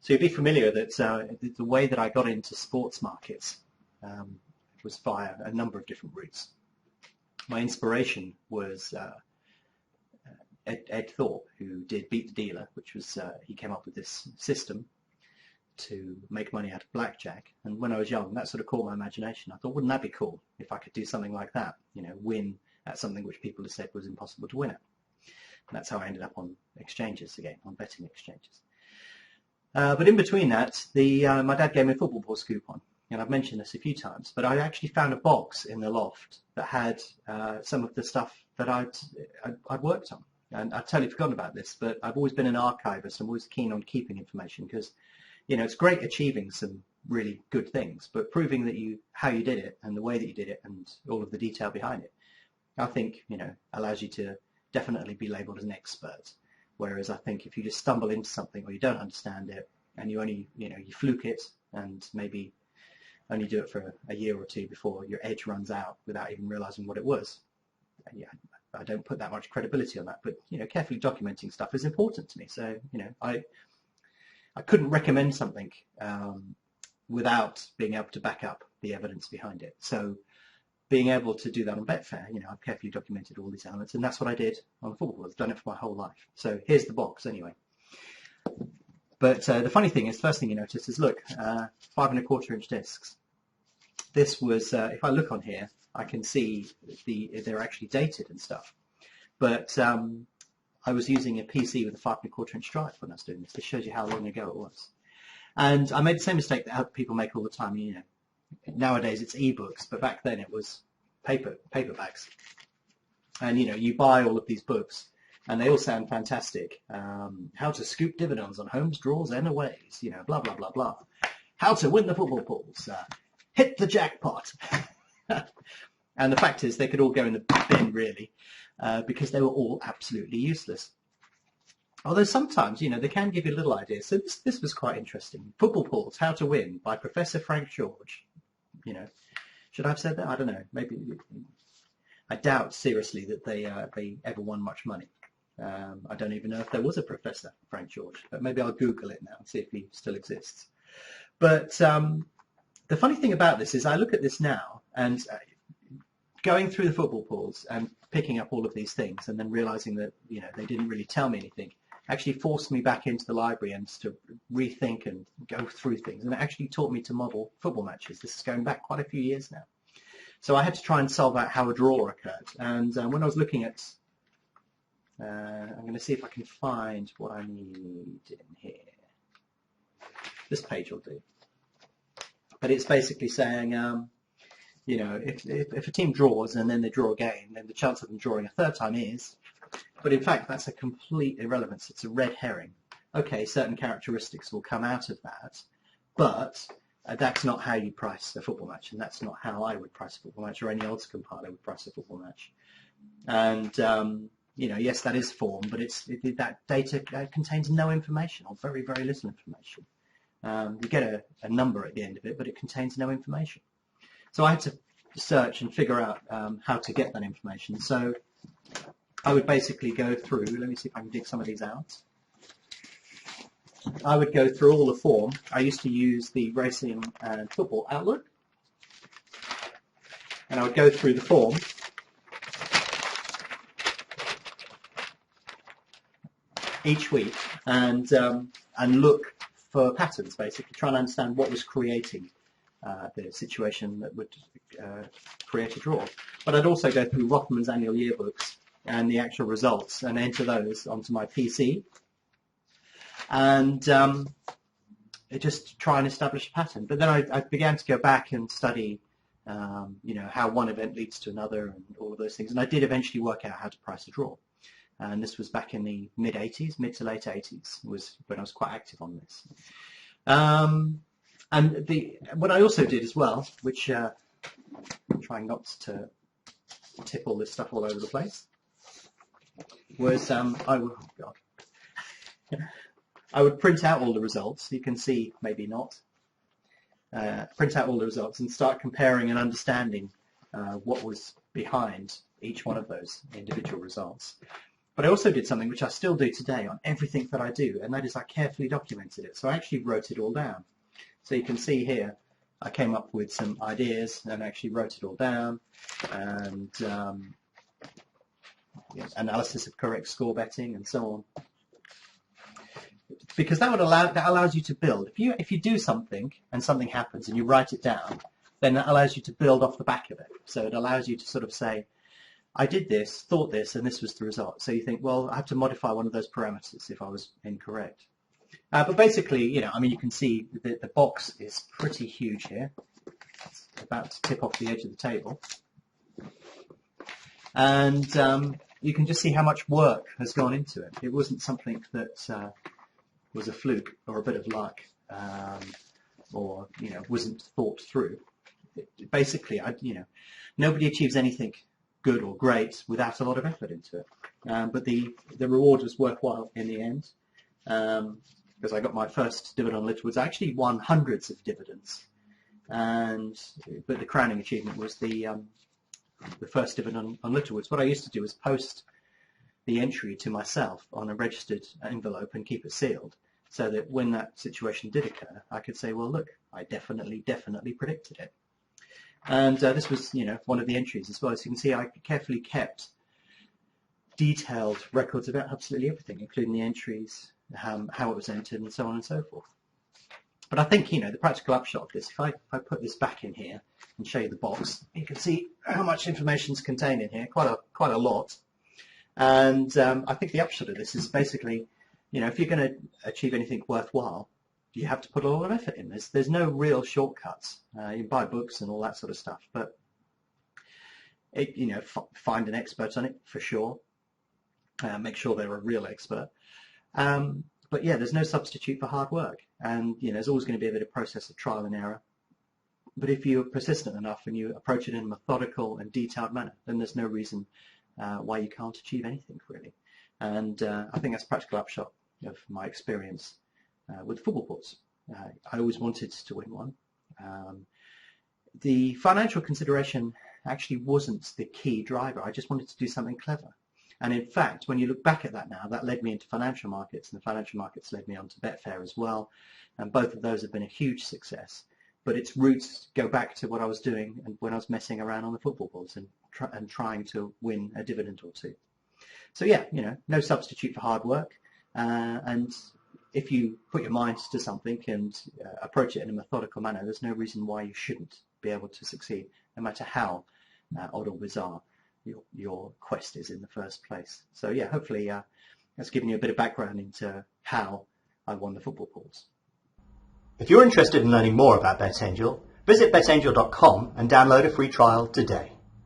So you'd be familiar that the way that I got into sports markets was via a number of different routes. My inspiration was Ed Thorpe, who did Beat the Dealer, which was, he came up with this system to make money out of blackjack. And when I was young, that sort of caught my imagination. I thought, wouldn't that be cool if I could do something like that, you know, win at something which people had said was impossible to win at. And that's how I ended up on exchanges again, on betting exchanges. But in between that, my dad gave me a football balls coupon. And I've mentioned this a few times, but I actually found a box in the loft that had some of the stuff that I'd worked on. And I'd totally forgotten about this, but I've always been an archivist. I'm always keen on keeping information because, you know, it's great achieving some really good things, but proving that how you did it and the way that you did it and all of the detail behind it, I think, you know, allows you to definitely be labelled as an expert. Whereas I think if you just stumble into something or you don't understand it and you only, you know, you fluke it and maybe only do it for a year or two before your edge runs out without even realising what it was. And yeah, I don't put that much credibility on that, but, you know, carefully documenting stuff is important to me. So, you know, I couldn't recommend something without being able to back up the evidence behind it. So being able to do that on Betfair, you know, I've carefully documented all these elements, and that's what I did on the football. I've done it for my whole life. So here's the box anyway. But the funny thing is, first thing you notice is, look, 5 1/4 inch discs. This was, if I look on here, I can see they're actually dated and stuff. But I was using a PC with a 5 1/4 inch drive when I was doing this. This shows you how long ago it was. And I made the same mistake that people make all the time. You know, nowadays it's ebooks, but back then it was paperbacks. And, you know, you buy all of these books, and they all sound fantastic. How to scoop dividends on homes, draws, and aways. You know, blah, blah, blah, blah. How to win the football pools. Hit the jackpot. And the fact is they could all go in the bin, really, because they were all absolutely useless. Although sometimes, you know, they can give you little ideas. So this was quite interesting. Football Pools, How to Win by Professor Frank George. You know, should I have said that? I don't know. Maybe. I doubt seriously that they ever won much money. I don't even know if there was a Professor Frank George, but maybe I'll Google it now and see if he still exists. But the funny thing about this is I look at this now and going through the football pools and picking up all of these things and then realizing that, you know, they didn't really tell me anything actually forced me back into the library and to rethink and go through things. And it actually taught me to model football matches. This is going back quite a few years now. So I had to try and solve out how a draw occurred. And when I was looking at, I'm going to see if I can find what I need in here. This page will do. But it's basically saying, you know, if a team draws and then they draw again, then the chance of them drawing a third time is, but in fact that's a complete irrelevance. It's a red herring. Okay, certain characteristics will come out of that, but that's not how you price a football match, and that's not how I would price a football match, or any odds compiler would price a football match. And you know, yes, that is form, but that data contains no information, or very, very little information. You get a number at the end of it, but it contains no information. So I had to search and figure out how to get that information. So I would basically go through, let me see if I can dig some of these out. I would go through all the form. I used to use the Racing and Football Outlook. And I would go through the form. Each week and look for patterns, basically, trying to understand what was creating the situation that would create a draw. But I'd also go through Rothman's annual yearbooks and the actual results and enter those onto my PC and just try and establish a pattern. But then I began to go back and study, you know, how one event leads to another and all of those things. And I did eventually work out how to price a draw. And this was back in the mid to late 80s, was when I was quite active on this. And what I also did as well, which I'm trying not to tip all this stuff all over the place, was I would print out all the results. You can see, maybe not, print out all the results and start comparing and understanding what was behind each one of those individual results. But I also did something which I still do today on everything that I do, and that is I carefully documented it. So I actually wrote it all down. So you can see here, I came up with some ideas and actually wrote it all down, and analysis of correct score betting and so on. Because that allows you to build. If you do something and something happens and you write it down, then that allows you to build off the back of it. So it allows you to sort of say, I did this, thought this, and this was the result. So you think, well, I have to modify one of those parameters if I was incorrect. But basically, you can see that the box is pretty huge here. It's about to tip off the edge of the table. And you can just see how much work has gone into it. It wasn't something that was a fluke or a bit of luck, or wasn't thought through. Basically, nobody achieves anything good or great without a lot of effort into it. But the reward was worthwhile in the end, because I got my first dividend on Littlewoods. I actually won hundreds of dividends, but the crowning achievement was the first dividend on Littlewoods. What I used to do was post the entry to myself on a registered envelope and keep it sealed, so that when that situation did occur, I could say, well, look, I definitely predicted it. And this was, one of the entries as well. As you can see, I carefully kept detailed records about absolutely everything, including the entries, how it was entered, and so on and so forth. But I think, the practical upshot of this, if I put this back in here and show you the box, you can see how much information is contained in here, quite a lot. And I think the upshot of this is basically, if you're going to achieve anything worthwhile, you have to put a lot of effort in. There's no real shortcuts. You can buy books and all that sort of stuff, but find an expert on it for sure. Make sure they're a real expert. But yeah, there's no substitute for hard work, and there's always going to be a bit of process of trial and error. But if you're persistent enough and you approach it in a methodical and detailed manner, then there's no reason why you can't achieve anything really. And I think that's a practical upshot of my experience with football balls. I always wanted to win one. The financial consideration actually wasn't the key driver. I just wanted to do something clever. And in fact, when you look back at that now, that led me into financial markets, and the financial markets led me on to Betfair as well. And both of those have been a huge success. But its roots go back to what I was doing and when I was messing around on the football balls and trying to win a dividend or two. So yeah, no substitute for hard work. And if you put your mind to something and approach it in a methodical manner, there's no reason why you shouldn't be able to succeed, no matter how odd or bizarre your quest is in the first place. So yeah, hopefully that's given you a bit of background into how I won the football balls. If you're interested in learning more about BetAngel, visit betangel.com and download a free trial today.